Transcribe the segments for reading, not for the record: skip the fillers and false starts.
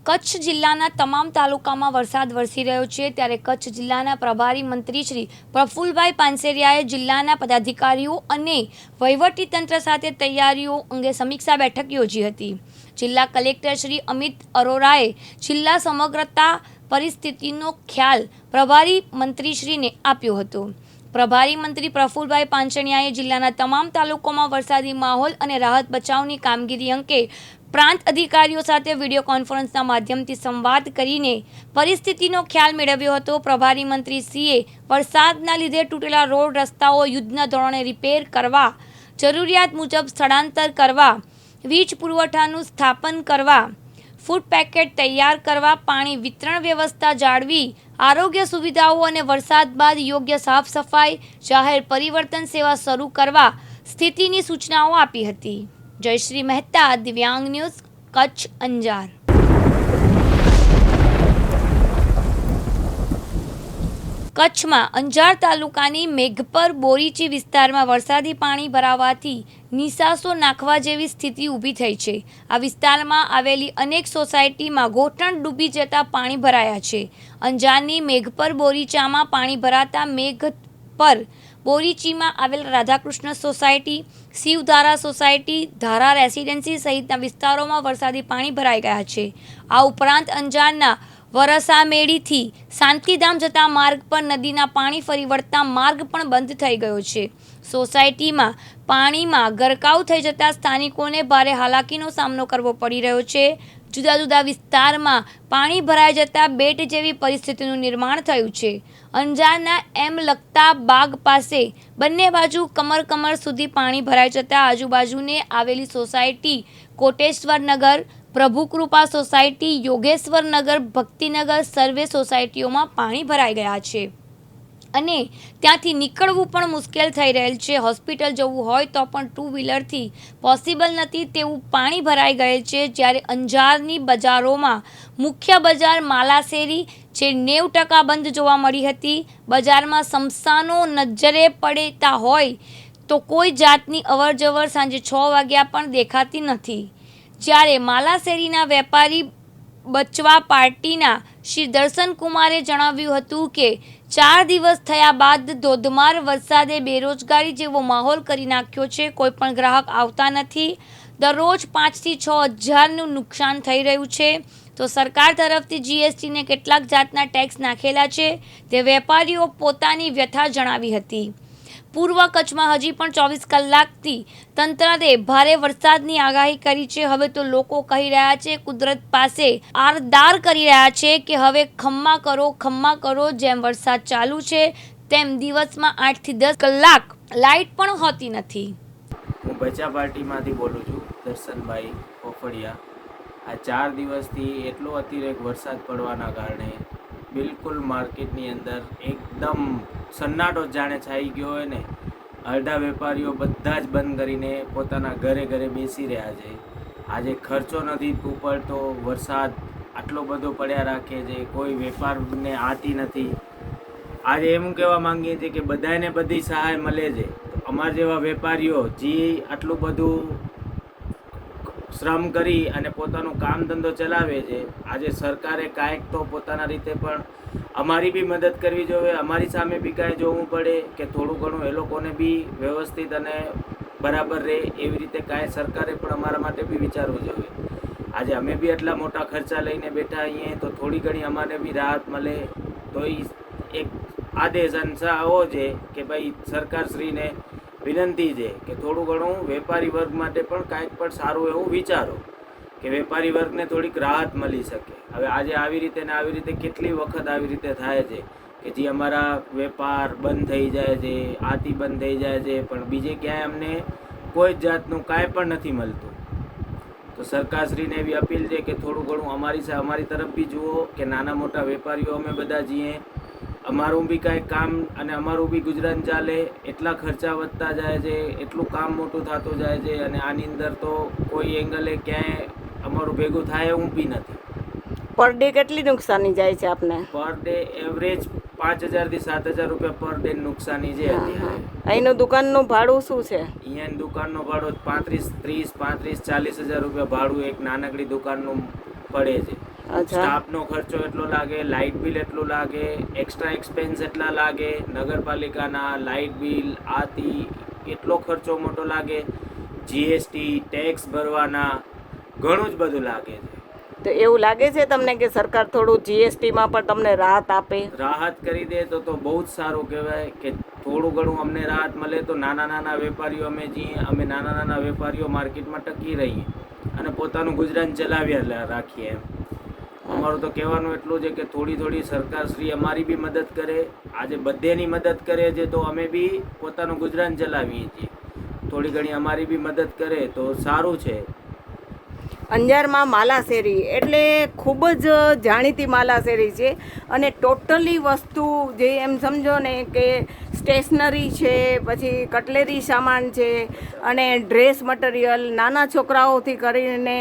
કચ્છ જિલ્લાના તમામ તાલુકામાં વરસાદ વરસી રહ્યો છે ત્યારે કચ્છ જિલ્લાના પ્રભારી મંત્રી શ્રી પ્રફુલભાઈ પાનસેરિયાએ જિલ્લાના પદાધિકારીઓ અને વહીવટીતંત્ર સાથે તૈયારીઓ અંગે સમીક્ષા બેઠક યોજી હતી। જિલ્લા કલેક્ટર શ્રી અમિત અરોરાએ જિલ્લા સમગ્રતા પરિસ્થિતિનો ખ્યાલ પ્રભારી મંત્રીશ્રીને આપ્યો હતો। પ્રભારી મંત્રી પ્રફુલભાઈ પાનસેરિયાએ જિલ્લાના તમામ તાલુકામાં વરસાદી માહોલ અને રાહત બચાવની કામગીરી અંગે પ્રાંત અધિકારીઓ સાથે વિડીયો કોન્ફરન્સના માધ્યમથી સંવાદ કરીને પરિસ્થિતિનો ખ્યાલ મેળવ્યો હતો। પ્રભારી મંત્રી શ્રીએ વરસાદના લીધે તૂટેલા રોડ રસ્તાઓ યુદ્ધના ધોરણે રિપેર કરવા, જરૂરિયાત મુજબ સ્થળાંતર કરવા, વીજ પુરવઠાનું સ્થાપન કરવા, ફૂડ પેકેટ તૈયાર કરવા, પાણી વિતરણ વ્યવસ્થા જાળવી, આરોગ્ય સુવિધાઓ અને વરસાદ બાદ યોગ્ય સાફ સફાઈ, જાહેર પરિવર્તન સેવા શરૂ કરવા સ્થિતિની સૂચનાઓ આપી હતી। જયશ્રી મહેતા, દિવ્યાંગ ન્યૂઝ, કચ્છ અંજાર। કચ્છમાં અંજાર તાલુકાની મેઘપર બોરીચી વિસ્તારમાં વરસાદી પાણી ભરાવાથી નિસાસો નાખવા જેવી સ્થિતિ ઊભી થઈ છે। આ વિસ્તારમાં આવેલી અનેક સોસાયટીમાં ઘોંટણ ડૂબી જતા પાણી ભરાયા છે। અંજારની મેઘપર બોરીચામાં પાણી ભરાતા મેઘપર બોરીચીમાં આવેલ રાધાકૃષ્ણ સોસાયટી, શિવધારા સોસાયટી, ધારા રેસિડેન્સી સહિતના વિસ્તારોમાં વરસાદી પાણી ભરાઈ ગયા છે। આ ઉપરાંત અંજારના વરસામેડીથી શાંતિધામ જતા માર્ગ પર નદીના પાણી ફરી વળતા માર્ગ પણ બંધ થઈ ગયો છે। સોસાયટીમાં પાણીમાં ગરકાવ થઈ જતા સ્થાનિકોને ભારે હાલાકીનો સામનો કરવો પડી રહ્યો છે। જુદા જુદા વિસ્તારમાં પાણી ભરાઈ જતા બેટ જેવી પરિસ્થિતિનું નિર્માણ થયું છે। અંજારના એમ લગતા બાગ પાસે બંને બાજુ કમર સુધી પાણી ભરાઈ જતા આજુબાજુને આવેલી સોસાયટી કોટેશ્વર નગર, પ્રભુકૃપા સોસાયટી, યોગેશ્વર નગર, ભક્તિનગર સર્વે સોસાયટીઓમાં પાણી ભરાઈ ગયા છે અને ત્યાંથી નીકળવું પણ મુશ્કેલ થઈ રહેલ છે। હોસ્પિટલ જવું હોય તો પણ ટુ વ્હીલરથી પોસિબલ નથી તેવું પાણી ભરાઈ ગયેલ છે। જ્યારે અંજારની બજારોમાં મુખ્ય બજાર માલાશેરી જે 90% બંધ જોવા મળી હતી। બજારમાં સમસાનો નજરે પડતા હોય તો કોઈ જાતની અવરજવર સાંજે 6 વાગ્યા પણ દેખાતી નથી। જ્યારે માલાશેરીના વેપારી બચવા પાર્ટીના શ્રી દર્શન કુમારે જણાવ્યું હતું કે 4 દિવસ થયા બાદ ધોધમાર વરસાદે બેરોજગારી જેવો માહોલ કરી નાખ્યો છે। કોઈ પણ ગ્રાહક આવતા નથી। દરરોજ 5 થી 6 હજારનું નુકસાન થઈ રહ્યું છે। તો સરકાર તરફથી જીએસટીને કેટલાક જાતના ટેક્સ નાખેલા છે તે વેપારીઓ પોતાની વ્યથા જણાવી હતી। પૂર્વ કચ્છમાં હજી પણ 24 કલાકથી તંત્રએ ભારે વરસાદની આગાહી કરી છે। હવે તો લોકો કહી રહ્યા છે, કુદરત પાસે આરદાર કરી રહ્યા છે કે હવે ખમ્મા કરો। જેમ વરસાદ ચાલુ છે તેમ દિવસમાં 8 થી 10 કલાક લાઇટ પણ હોતી નથી। હું બચા પાર્ટીમાંથી બોલું છું, દર્શનભાઈ પોફળિયા। આ 4 દિવસથી એટલો અતિરેક વરસાદ પડવાના કારણે બિલકુલ માર્કેટની અંદર એકદમ સન્નાટો જાણે છાઈ ગયો હોય ને। અડધા વેપારીઓ બધા જ બંધ કરીને પોતાના ઘરે બેસી રહ્યા છે। આજે ખર્ચો નથી ઉપડતો, વરસાદ આટલો બધો પડ્યા રાખે છે, કોઈ વેપારને આતી નથી। આજે એમ કહેવા માંગીએ છીએ કે બધાને બધી સહાય મળે છે, તો અમારા જેવા વેપારીઓ જે આટલું બધું શ્રમ કરી અને પોતાનું કામ ધંધો ચલાવે છે, આજે સરકારે કાંઈક તો પોતાના રીતે પણ અમારી બી મદદ કરવી જોઈએ। અમારી સામે બી કાંઈ જોવું પડે કે થોડું ઘણું એ લોકોને બી વ્યવસ્થિત અને બરાબર રહે એવી રીતે કાંઈ સરકારે પણ અમારા માટે બી વિચારવું જોઈએ। આજે અમે બી એટલા મોટા ખર્ચા લઈને બેઠા આવીએ તો થોડી ઘણી અમારે બી રાહત મળે તો એક આદેશ આવો છે કે ભાઈ સરકારશ્રીને વિનંતી છે કે થોડું ઘણું વેપારી વર્ગ માટે પણ કાંઈક પણ સારું એવું વિચારો કે વેપારી વર્ગને થોડીક રાહત મળી શકે। હવે આજે આવી રીતે કેટલી વખત આવી રીતે થાય છે કે જે અમારા વેપાર બંધ થઈ જાય છે, આથી બંધ થઈ જાય છે, પણ બીજે ક્યાંય અમને કોઈ જ જાતનું કાંઈ પણ નથી મળતું। તો સરકારશ્રીને એવી અપીલ છે કે થોડું ઘણું અમારી તરફ બી જુઓ કે નાના મોટા વેપારીઓ અમે બધા જઈએ, અમારું બી કાંઈ કામ અને અમારું બી ગુજરાન ચાલે। એટલા ખર્ચા વધતા જાય છે, એટલું કામ મોટું થતું જાય છે અને આની અંદર તો કોઈ એંગલે ક્યાંય અમારું ભેગું થાય એવું બી નથી। પર ડે કેટલી નુકસાની જાય છે આપને? પર ડે એવરેજ 5000 થી 7000 રૂપિયા પર ડે નુકસાની છે અત્યારે। અહીંનું દુકાનનું ભાડું શું છે? અહીંયા દુકાનનું ભાડું 35, 30, 35, 40 હજાર રૂપિયા ભાડું એક નાનકડી દુકાનનું પડે છે। અચ્છા. સ્ટાફનો ખર્ચો એટલો લાગે, લાઇટ બિલ એટલું લાગે, એક્સ્ટ્રા એક્સપેન્સ એટલા લાગે, નગરપાલિકાના લાઇટ બિલ આથી એટલો ખર્ચો મોટો લાગે, જીએસટી ટેક્સ ભરવાના, ઘણું જ બધું લાગે છે. તો એવું લાગે છે તમને કે સરકાર થોડું જીએસટીમાં પણ તમને રાહત આપે? રાહત કરી દે તો બહુ જ સારું કહેવાય કે થોડું ઘણું અમને રાહત મળે તો નાના વેપારીઓ અમે નાના વેપારીઓ માર્કેટમાં ટકી રહીએ અને પોતાનું ગુજરાન ચલાવ્યા રાખીએ એમ. અમારું તો કહેવાનું એટલું છે કે થોડી સરકારશ્રી અમારી બી મદદ કરે, આજે બધેની મદદ કરે છે તો અમે બી પોતાનું ગુજરાન ચલાવીએ છીએ. થોડી ઘણી અમારી બી મદદ કરે તો સારું છે. અંજારમાં માલા શેરી એટલે ખૂબ જ જાણીતી માલા શેરી છે અને ટોટલી વસ્તુ જે એમ સમજો ને કે સ્ટેશનરી છે, પછી કટલેરી સામાન છે અને ડ્રેસ મટીરિયલ, નાના છોકરાઓથી કરીને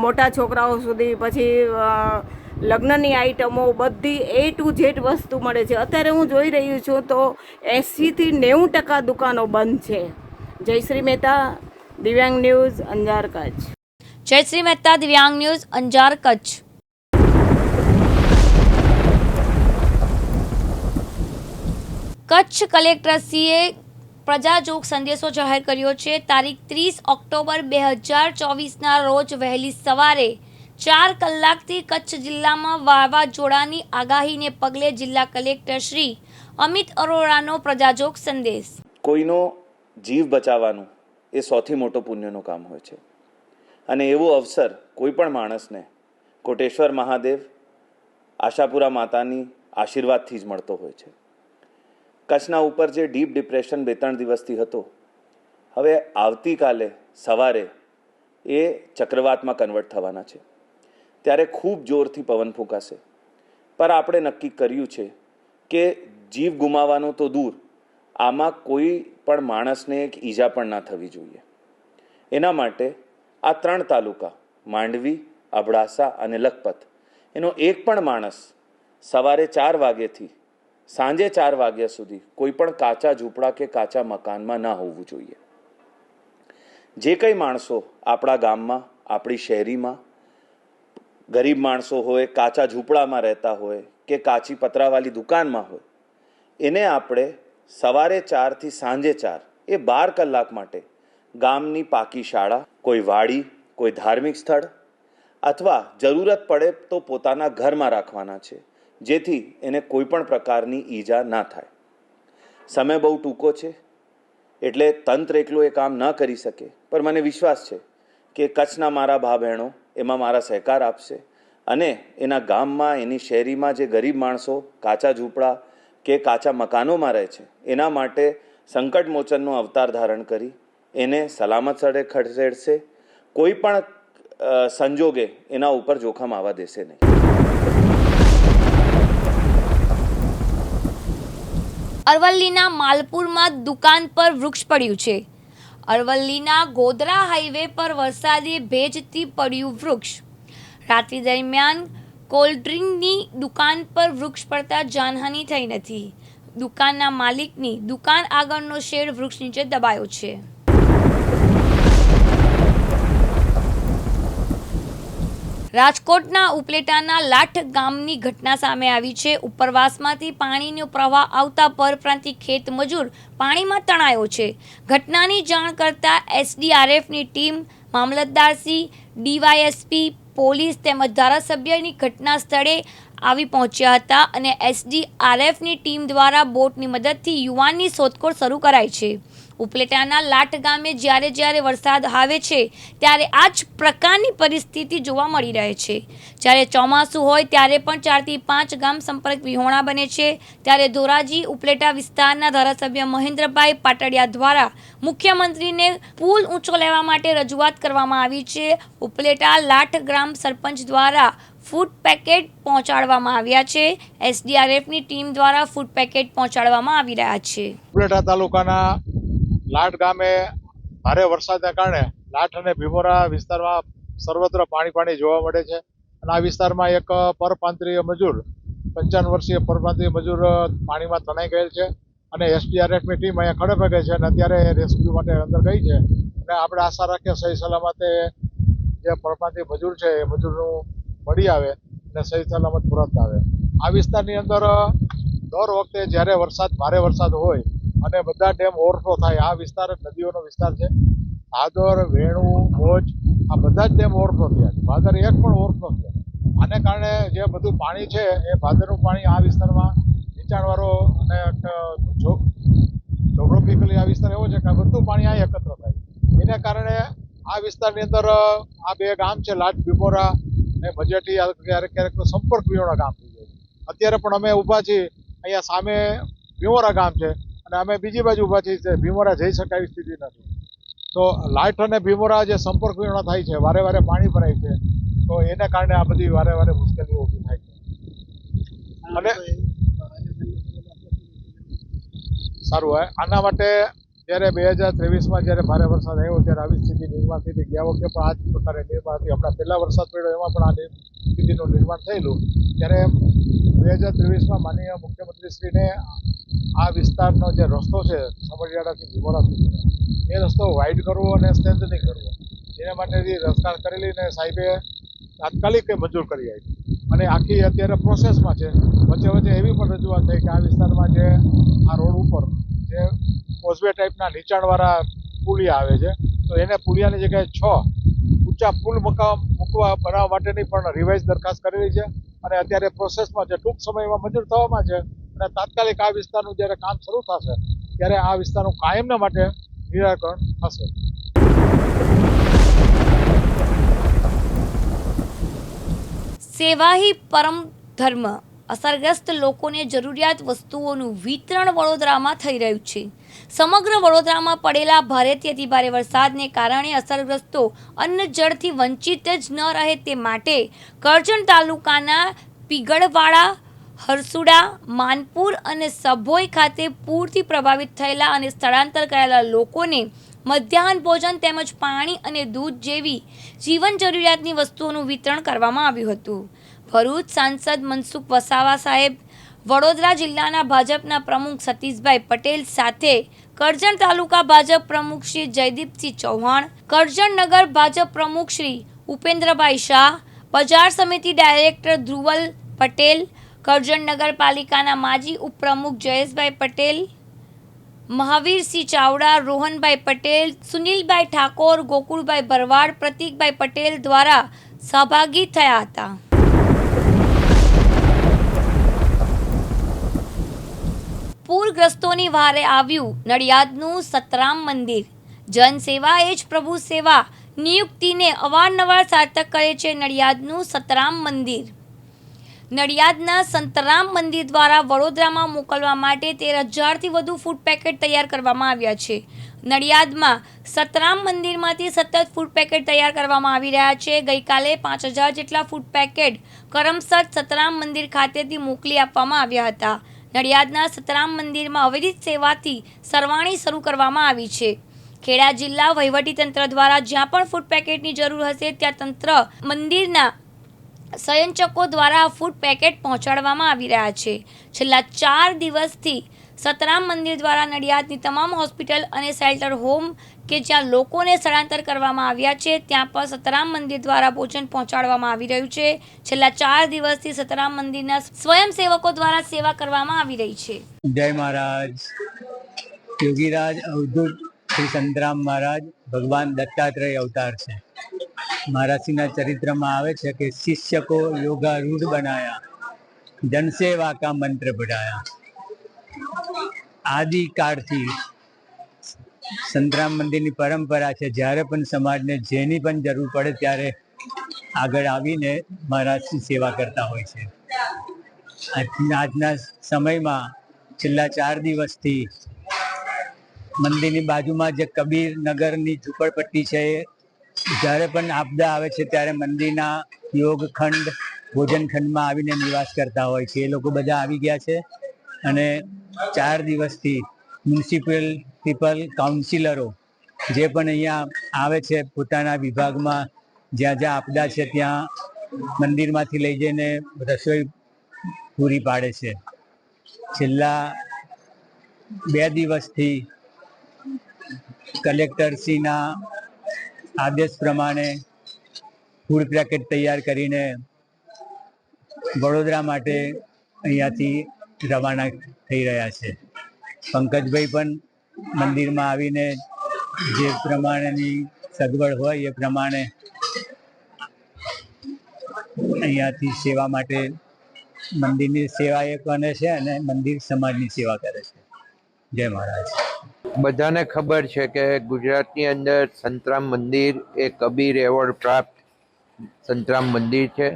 મોટા છોકરાઓ સુધી, પછી લગ્નની આઈટમો, બધી A to Z વસ્તુ મળે છે. અત્યારે હું જોઈ રહી છું તો 80થી 90% દુકાનો બંધ છે. જયશ્રી મહેતા, દિવ્યાંગ ન્યૂઝ, અંજાર, કચ્છ. જયશ્રી મહેતા, દિવ્યાંગ ન્યૂઝ, અંજાર, કચ્છ. કચ્છ કલેક્ટરશ્રીએ પ્રજાજોગ સંદેશો જાહેર કર્યો છે. તારીખ 30 ઓક્ટોબર 2024ના રોજ વહેલી સવારે 4 કલાકથી કચ્છ જિલ્લામાં વાવાઝોડાની આગાહીને પગલે જિલ્લા કલેક્ટર શ્રી અમિત અરોરાનો પ્રજાજોગ સંદેશ. કોઈનો જીવ બચાવવાનું એ સૌથી મોટો પુણ્યનું કામ હોય છે અને એવો અવસર કોઈ પણ માણસને કોટેશ્વર મહાદેવ, આશાપુરા માતાની આશીર્વાદથી જ મળતો હોય છે. કચ્છના ઉપર જે ડીપ ડિપ્રેશન 2-3 દિવસથી હતો, હવે આવતીકાલે સવારે એ ચક્રવાતમાં કન્વર્ટ થવાના છે. ત્યારે ખૂબ જોરથી પવન ફૂંકાશે. પર આપણે નક્કી કર્યું છે કે જીવ ગુમાવવાનો તો દૂર, આમાં કોઈ પણ માણસને એક ઈજા પણ ના થવી જોઈએ. એના માટે આ 3 તાલુકા માંડવી, અબડાસા અને લખપત એનો એક પણ માણસ સવારે 4 વાગ્યાથી સાંજે 4 વાગ્યા સુધી કોઈ પણ કાચા ઝૂંપડા કે કાચા મકાનમાં ના હોવું જોઈએ. જે કંઈ માણસો આપણા ગામમાં, આપણી શહેરીમાં ગરીબ માણસો હોય, કાચા ઝૂંપડામાં રહેતા હોય કે કાચી પતરાવાળી દુકાનમાં હોય, એને આપણે સવારે 4 થી સાંજે 4 એ 12 કલાક માટે ગામની પાકી શાળા, કોઈ વાડી, કોઈ ધાર્મિક સ્થળ અથવા જરૂરત પડે તો પોતાના ઘરમાં રાખવાના છે, જેથી એને કોઈ પણ પ્રકારની ઈજા ના થાય. સમય બહુ ટૂંકો છે એટલે તંત્ર એકલો એ કામ ન કરી શકે, પણ મને વિશ્વાસ છે કે કચ્છના મારા ભા બહેનો એમાં મારા સહકાર આપશે અને એના ગામમાં, એની શહેરીમાં જે ગરીબ માણસો કાચા ઝૂંપડા કે કાચા મકાનોમાં રહે છે, એના માટે સંકટ મોચનનો અવતાર ધારણ કરી એને સલામત સ્થળે ખસેડશે. કોઈ પણ સંજોગે એના ઉપર જોખમ આવવા દેશે નહીં. અરવલ્લીના માલપુરમાં દુકાન પર વૃક્ષ પડ્યું છે. અરવલ્લીના ગોધરા હાઈવે પર વરસાદી ભેજથી પડ્યું વૃક્ષ. રાત્રિ દરમિયાન કોલ્ડ્રિંકની દુકાન પર વૃક્ષ પડતા જાનહાનિ થઈ નથી. દુકાનના માલિકની દુકાન આગળનો શેડ વૃક્ષ નીચે દબાયો છે. રાજકોટના ઉપલેટાના લાઠ ગામની ઘટના સામે આવી છે. ઉપરવાસમાંથી પાણીનો પ્રવાહ આવતા પરપ્રાંતિય ખેત મજૂર પાણીમાં તણાયો છે. ઘટનાની જાણ કરતા SDRFની ટીમ, મામલતદારશ્રી, DYSP, પોલીસ તેમજ ધારાસભ્યની ઘટના સ્થળે આવી પહોંચ્યા હતા અને SDRFની ટીમ દ્વારા બોટની મદદથી યુવાનની શોધખોળ શરૂ કરાઈ છે. ઉપલેટાના લાઠ ગામે જ્યારે વરસાદ આવે છે ત્યારે આ જ પ્રકારની પરિસ્થિતિ જોવા મળી રહે છે. જ્યારે ચોમાસું હોય ત્યારે પણ 4 થી 5 ગામ સંપર્ક વિહોણા બને છે. ત્યારે ધોરાજી ઉપલેટા વિસ્તારના ધારાસભ્ય મહેન્દ્રભાઈ પાટડિયા દ્વારા મુખ્યમંત્રીને પુલ ઊંચો લેવા માટે રજૂઆત કરવામાં આવી છે. ઉપલેટા લાઠ ગ્રામ સરપંચ દ્વારા ફૂડ પેકેટ પહોંચાડવામાં આવ્યા છે. SDRFની ટીમ દ્વારા ફૂડ પેકેટ પહોંચાડવામાં આવી રહ્યા છે. ઉપલેટા તાલુકાના લાઠ ગામે ભારે વરસાદના કારણે લાઠ અને ભીમોરા વિસ્તારમાં સર્વત્ર પાણી જોવા મળે છે અને આ વિસ્તારમાં એક પરપ્રાંતીય મજૂર 55 વર્ષીય પરપ્રાંતીય મજૂર પાણીમાં તણાઈ ગયેલ છે અને SDRFની ટીમ અહીંયા ખડેપગે છે અને અત્યારે રેસ્ક્યુ માટે અંદર ગઈ છે અને આપણે આશા રાખીએ સહી સલામતે જે પરપ્રાંતીય મજૂર છે એ મજૂરનું મળી આવે અને સહી સલામત પરત આવે. આ વિસ્તારની અંદર દર વખતે જ્યારે ભારે વરસાદ હોય અને બધા ડેમ ઓવરફ્લો થાય, આ વિસ્તાર નદીઓનો વિસ્તાર છે. ભાદર, વેણુ, મોજ આ બધા જ ડેમ ઓવરફ્લો થયા છે. ભાદર એક પણ ઓવરફ્લો થયા. આને કારણે જે બધું પાણી છે એ ભાદરનું પાણી આ વિસ્તારમાં નીચાણવાળો અને જોગ્રાફિકલી આ વિસ્તાર એવો છે કે બધું પાણી અહીં એકત્ર થાય. એને કારણે આ વિસ્તારની અંદર આ બે ગામ છે, લાટ ભીમોરા અને મજેઠી, ક્યારેક ક્યારેક તો સંપર્ક વિહોણા ગામ થઈ જાય. અત્યારે પણ અમે ઊભા છીએ, અહીંયા સામે ભીમોરા ગામ છે અને અમે બીજી બાજુ ઊભા છીએ, ભીમોરા જઈ શકાય એવી સ્થિતિ નથી. તો લાઠ અને ભીમોરા જે સંપર્ક વિહોણા થાય છે, વારે વારે પાણી ભરાય છે, તો એને કારણે આ બધી વારે વારે મુશ્કેલીઓ ઊભી થાય છે. અને સારું હોય આના માટે જ્યારે 2023માં જ્યારે ભારે વરસાદ આવ્યો ત્યારે આવી સ્થિતિ નિર્માણ થઈ હતી. ગયા વખતે પણ આ જ પ્રકારે નિર્માણ હતી. હમણાં પહેલા વરસાદ પડ્યો એમાં પણ આ સ્થિતિનું નિર્માણ થયેલું. ત્યારે 2023માં માનનીય મુખ્યમંત્રીશ્રીને આ વિસ્તારનો જે રસ્તો છે સમઢિયાળાથી ભીમોરા સુધી, એ રસ્તો વાઇડ કરવો અને સ્ટ્રેન્થનિંગ કરવો, એના માટેની રજૂઆત કરેલી અને સાહેબે તાત્કાલિક મંજૂર કરી આપી. અને આખી અત્યારે પ્રોસેસમાં છે. વચ્ચે વચ્ચે એવી પણ રજૂઆત થઈ કે આ વિસ્તારમાં જે આ રોડ ઉપર જે કોઝવે ટાઈપના નીચાણવાળા પુલિયા આવે છે, તો એને પુલિયાની જગ્યાએ 6 ઊંચા પુલ બનાવવા માટેની પણ રિવાઇઝ દરખાસ્ત કરેલી છે અને અત્યારે પ્રોસેસમાં છે. ટૂંક સમયમાં મંજૂર થવામાં છે અને તાત્કાલિક આ વિસ્તારનું જ્યારે કામ શરૂ થશે ત્યારે આ વિસ્તારનું કાયમના માટે નિરાકરણ થશે. સેવા હી પરમ ધર્મ. અસરગ્રસ્ત લોકોને જરૂરિયાત વસ્તુઓનું વિતરણ વડોદરામાં થઈ રહ્યું છે. સમગ્ર વડોદરામાં પડેલા ભારેથી અતિભારે વરસાદને કારણે અસરગ્રસ્તો અન્ન જળથી વંચિત જ ન રહે તે માટે કરજણ તાલુકાના પીગળવાડા, હરસુડા, માનપુર અને સભોઈ ખાતે પૂરથી પ્રભાવિત થયેલા અને સ્થળાંતર કરેલા લોકોને મધ્યાહન ભોજન તેમજ પાણી અને દૂધ જેવી જીવન જરૂરિયાતની વસ્તુઓનું વિતરણ કરવામાં આવ્યું હતું. ભરૂચ સાંસદ મનસુખ વસાવા સાહેબ, વડોદરા જિલ્લાના ભાજપના પ્રમુખ સતીશભાઈ પટેલ સાથે કરજણ તાલુકા ભાજપ પ્રમુખ શ્રી જયદીપસિંહ ચૌહાણ, કરજણ નગર ભાજપ પ્રમુખ શ્રી ઉપેન્દ્રભાઈ શાહ, બજાર સમિતિ ડાયરેક્ટર ધ્રુવલ પટેલ, કરજણ નગરપાલિકાના માજી ઉપપ્રમુખ જયેશભાઈ પટેલ, મહાવીરસિંહ ચાવડા, રોહનભાઈ પટેલ, સુનિલભાઈ ઠાકોર, ગોકુળભાઈ ભરવાડ, પ્રતિકભાઈ પટેલ દ્વારા સહભાગી થયા હતા. પૂરગ્રસ્તોની વારે આવ્યું નડિયાદનું સતરામ મંદિર. જનસેવા એ જ પ્રભુ સેવા નિયુક્તિને અવારનવાર સાર્થક કરે છે નડિયાદનું સતરામ મંદિર. નડિયાદના સંતરામ મંદિર દ્વારા વડોદરામાં મોકલવા માટે 13,000થી વધુ ફૂડ પેકેટ તૈયાર કરવામાં આવ્યા છે. નડિયાદમાં સતરામ મંદિરમાંથી સતત ફૂડ પેકેટ તૈયાર કરવામાં આવી રહ્યા છે. ગઈકાલે 5,000 જેટલા ફૂડ પેકેટ કરમસદ સતરામ મંદિર ખાતેથી મોકલી આપવામાં આવ્યા હતા. નડિયાદના સતરામ મંદિરમાં અવિરત સેવાથી સરવાણી શરૂ કરવામાં આવી છે. ખેડા જિલ્લા વહીવટીતંત્ર દ્વારા જ્યાં પણ ફૂડ પેકેટની જરૂર હશે ત્યાં તંત્ર મંદિરના સંયોજકો દ્વારા ફૂડ પેકેટ પહોંચાડવામાં આવી રહ્યા છે. છેલ્લા 4 દિવસથી સતરામ મંદિર દ્વારા નડિયાદની તમામ હોસ્પિટલ અને શેલ્ટર હોમ કે જ્યાં લોકોને સ્થળાંતર કરવામાં આવ્યા છે ત્યાં પણ સતરામ મંદિર દ્વારા ભોજન પહોંચાડવામાં આવી રહ્યું છે. છેલ્લા 4 દિવસથી સતરામ મંદિરના સ્વયંસેવકો દ્વારા સેવા કરવામાં આવી રહી છે. જય મહારાજ. યોગીરાજ અવધૂત શ્રી સંતરામ મહારાજ ભગવાન દત્તાત્રેય અવતાર છે. મહારાજના ચરિત્રમાં આવે છે કે શિષ્ય કો યોગારૂઢ બનાયા, જનસેવા કા મંત્ર પઢાયા. આદિકાળથી સંતરામ મંદિરની પરંપરા છે. જ્યારે પણ સમાજને જેની પણ જરૂર પડે ત્યારે આગળ આવીને મહારાજની સેવા કરતા હોય છે. આજના સમયમાં છેલ્લા 4 દિવસથી મંદિરની બાજુમાં જે કબીર નગરની ઝૂંપડપટ્ટી છે, જ્યારે પણ આપદા આવે છે ત્યારે મંદિરના યોગખંડ, ભોજનખંડમાં આવીને નિવાસ કરતા હોય છે. એ લોકો બધા આવી ગયા છે અને 4 દિવસથી મ્યુનિસિપલ કાઉન્સિલરો જે પણ અહીંયા આવે છે પોતાના વિભાગમાં જ્યાં જ્યાં આપદા છે ત્યાં મંદિરમાંથી લઈ જઈને રસોઈ પૂરી પાડે છે. છેલ્લા 2 દિવસથી કલેક્ટરશ્રીના આદેશ પ્રમાણે ફૂડ પેકેટ તૈયાર કરીને વડોદરા માટે અહીંયાથી રવાના થઈ રહ્યા છે. પંકજભાઈ પણ મંદિરમાં આવીને જે પ્રમાણેની સગવડ હોય એ પ્રમાણે અહીંયાથી સેવા માટે મંદિરની સેવા એ કરે છે અને મંદિર સમાજની સેવા કરે છે. જય મહારાજ. બધાને ખબર છે કે ગુજરાતની અંદર સંતરામ મંદિર એ કબીર એવોર્ડ પ્રાપ્ત સંતરામ મંદિર છે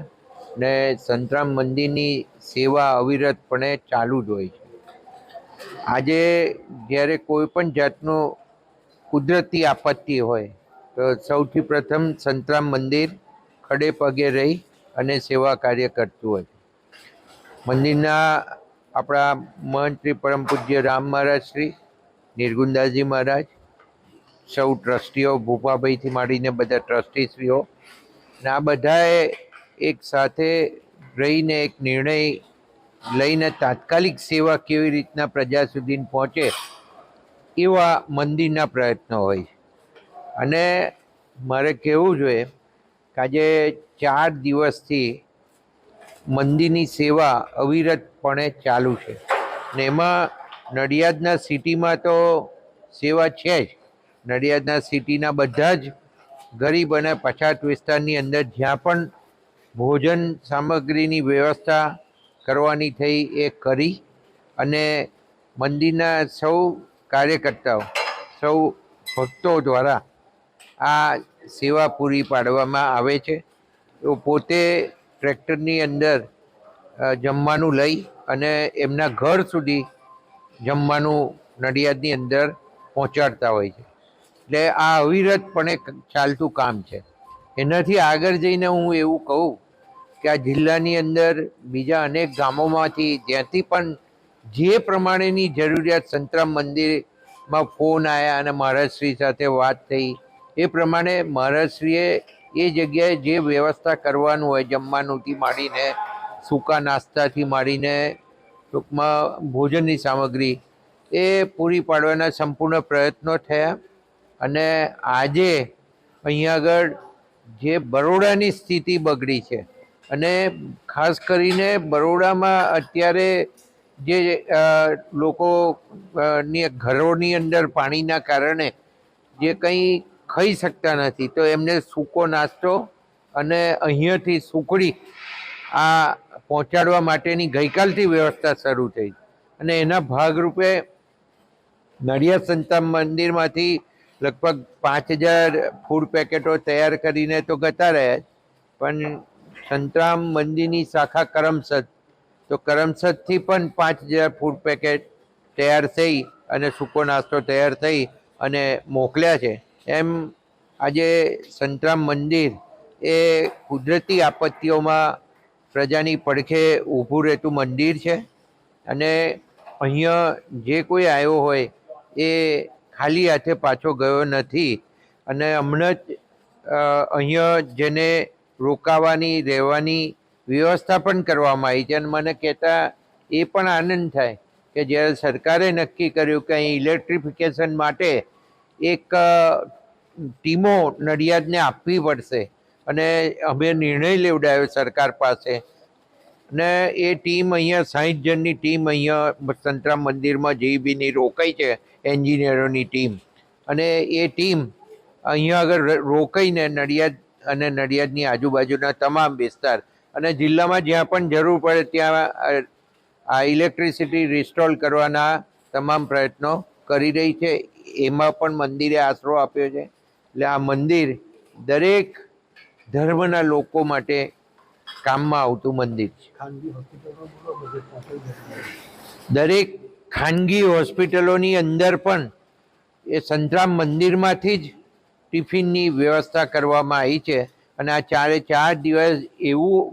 ને સંતરામ મંદિરની સેવા અવિરતપણે ચાલુ જ હોય છે. આજે જ્યારે કોઈ પણ જાતનું કુદરતી આપત્તિ હોય તો સૌથી પ્રથમ સંતરામ મંદિર ખડે પગે રહી અને સેવા કાર્ય કરતું હોય છે. મંદિરના આપણા મહંત શ્રી પરમ પૂજ્ય રામ મહારાજ શ્રી, નિર્ગુણદાસજી મહારાજ, સૌ ટ્રસ્ટીઓ, ભૂપાભાઈથી માંડીને બધા ટ્રસ્ટીશ્રીઓ ને આ બધાએ એક સાથે રહીને એક નિર્ણય લઈને તાત્કાલિક સેવા કેવી રીતના પ્રજા સુધી પહોંચે એવા મંદિરના પ્રયત્નો હોય છે. અને મારે કહેવું જોઈએ કે આજે 4 દિવસથી મંદિરની સેવા અવિરતપણે ચાલુ છે ને એમાં નડિયાદના સિટીમાં તો સેવા છે જ. નડિયાદના સિટીના બધા જ ગરીબ અને પછાત વિસ્તારની અંદર જ્યાં પણ ભોજન સામગ્રીની વ્યવસ્થા કરવાની થઈ એ કરી અને મંદિરના સૌ કાર્યકર્તાઓ, સૌ ભક્તો દ્વારા આ સેવા પૂરી પાડવામાં આવે છે. તો પોતે ટ્રેક્ટરની અંદર જમવાનું લઈ અને એમના ઘર સુધી જમવાનું નડિયાદની અંદર પહોંચાડતા હોય છે. એટલે આ અવિરતપણે ચાલતું કામ છે. એનાથી આગળ જઈને હું એવું કહું કે આ જિલ્લાની અંદર બીજા અનેક ગામોમાંથી જ્યાંથી પણ જે પ્રમાણેની જરૂરિયાત સંતરામ મંદિરમાં ફોન આવ્યા અને મહારાજશ્રી સાથે વાત થઈ એ પ્રમાણે મહારાજશ્રીએ એ જગ્યાએ જે વ્યવસ્થા કરવાનું હોય જમવાનુંથી માંડીને સૂકા નાસ્તાથી માંડીને ટૂંકમાં ભોજનની સામગ્રી એ પૂરી પાડવાના સંપૂર્ણ પ્રયત્નો થયા. અને આજે અહીંયા આગળ જે બરોડાની સ્થિતિ બગડી છે અને ખાસ કરીને બરોડામાં અત્યારે જે લોકોની ઘરોની અંદર પાણીના કારણે જે કંઈ ખાઈ શકતા નથી તો એમને સૂકો નાસ્તો અને અહીંયાથી સુખડી આ પહોંચાડવા માટેની ગઈકાલથી વ્યવસ્થા શરૂ થઈ અને એના ભાગરૂપે નડિયાદ સંતરામ મંદિરમાંથી લગભગ 5000 ફૂડ પેકેટો તૈયાર કરીને તો જતા રહ્યા, પણ સંતરામ મંદિરની શાખા કરમસદ તો કરમસદથી પણ 5000 ફૂડ પેકેટ તૈયાર થઈ અને સૂકો નાસ્તો તૈયાર થઈ અને મોકલ્યા છે. એમ આજે સંતરામ મંદિર એ કુદરતી આપત્તિઓમાં પ્રજાની પડખે ઊભું રહેતું મંદિર છે અને અહીંયા જે કોઈ આવ્યો હોય એ ખાલી હાથે પાછો ગયો નથી. અને હમણાં જ અહીંયા જેને રોકાવાની રહેવાની વ્યવસ્થા પણ કરવામાં આવી છે. અને મને કહેતા એ પણ આનંદ થાય કે જ્યારે સરકારે નક્કી કર્યું કે અહીં ઇલેક્ટ્રિફિકેશન માટે એક ટીમો નડિયાદને આપવી પડશે અને અમે નિર્ણય લેવડાવ્યો સરકાર પાસે ને એ ટીમ અહીંયા 60 જણની ટીમ અહીંયા સંતરામ મંદિરમાં જીબીની રોકાઈ છે, એન્જિનિયરોની ટીમ. અને એ ટીમ અહીંયા આગળ રોકાઈને નડિયાદ અને નડિયાદની આજુબાજુના તમામ વિસ્તાર અને જિલ્લામાં જ્યાં પણ જરૂર પડે ત્યાં આ ઇલેક્ટ્રિસિટી રિસ્ટોર કરવાના તમામ પ્રયત્નો કરી રહી છે. એમાં પણ મંદિરે આશરો આપ્યો છે. એટલે આ મંદિર દરેક ધર્મના લોકો માટે કામમાં આવતું મંદિર છે. દરેક ખાનગી હોસ્પિટલોની અંદર પણ એ સંતરામ મંદિરમાંથી જ ટિફિનની વ્યવસ્થા કરવામાં આવી છે. અને આ 4 દિવસ એવું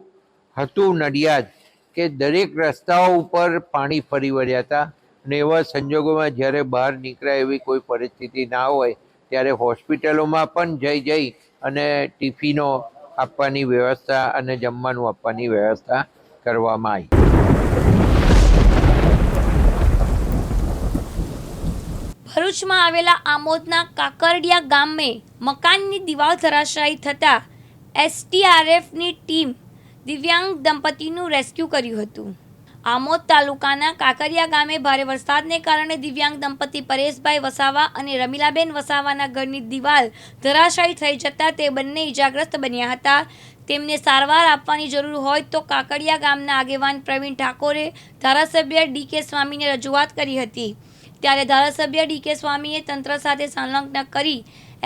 હતું નડિયાદ કે દરેક રસ્તાઓ ઉપર પાણી ફરી વળ્યા હતા. અને એવા સંજોગોમાં જ્યારે બહાર નીકળાય એવી કોઈ પરિસ્થિતિ ના હોય ત્યારે હોસ્પિટલોમાં પણ જઈ અને ટિફિનો આપવાની વ્યવસ્થા અને જમવાનું આપવાની વ્યવસ્થા કરવામાં આવી. ભરૂચમાં આવેલા આમોદના કાકરડિયા ગામે મકાનની દિવાલ ધરાશાયી થતાં એસડીઆરએફની ટીમ દિવ્યાંગ દંપતીનું રેસ્ક્યુ કર્યું હતું. આમોદ તાલુકાના કાકરિયા ગામે ભારે વરસાદને કારણે દિવ્યાંગ દંપતી પરેશભાઈ વસાવા અને રમીલાબેન વસાવાના ઘરની દિવાલ ધરાશાયી થઈ જતા તે બંને ઇજાગ્રસ્ત બન્યા હતા. તેમને સારવાર આપવાની જરૂર હોય તો કાકડિયા ગામના આગેવાન પ્રવીણ ઠાકોરે ધારાસભ્ય ડી.કે. સ્વામીને રજૂઆત કરી હતી. ત્યારે ધારાસભ્ય ડી.કે. સ્વામીએ તંત્ર સાથે સંલગ્ન કરી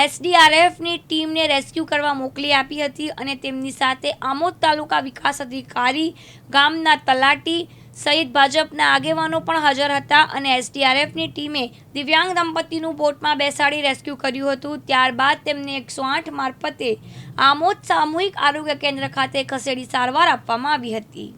એસડીઆરએફની ટીમને રેસ્ક્યુ કરવા મોકલી આપી હતી અને તેમની સાથે આમોદ તાલુકા વિકાસ અધિકારી, ગામના તલાટી સહિત ભાજપના આગેવાનો પણ હાજર હતા અને એસડીઆરએફની ટીમે દિવ્યાંગ દંપતીનું બોટમાં બેસાડી રેસ્ક્યુ કર્યું હતું. ત્યારબાદ તેમને 108 મારફતે આમોદ સામૂહિક આરોગ્ય કેન્દ્ર ખાતે ખસેડી સારવાર આપવામાં આવી હતી.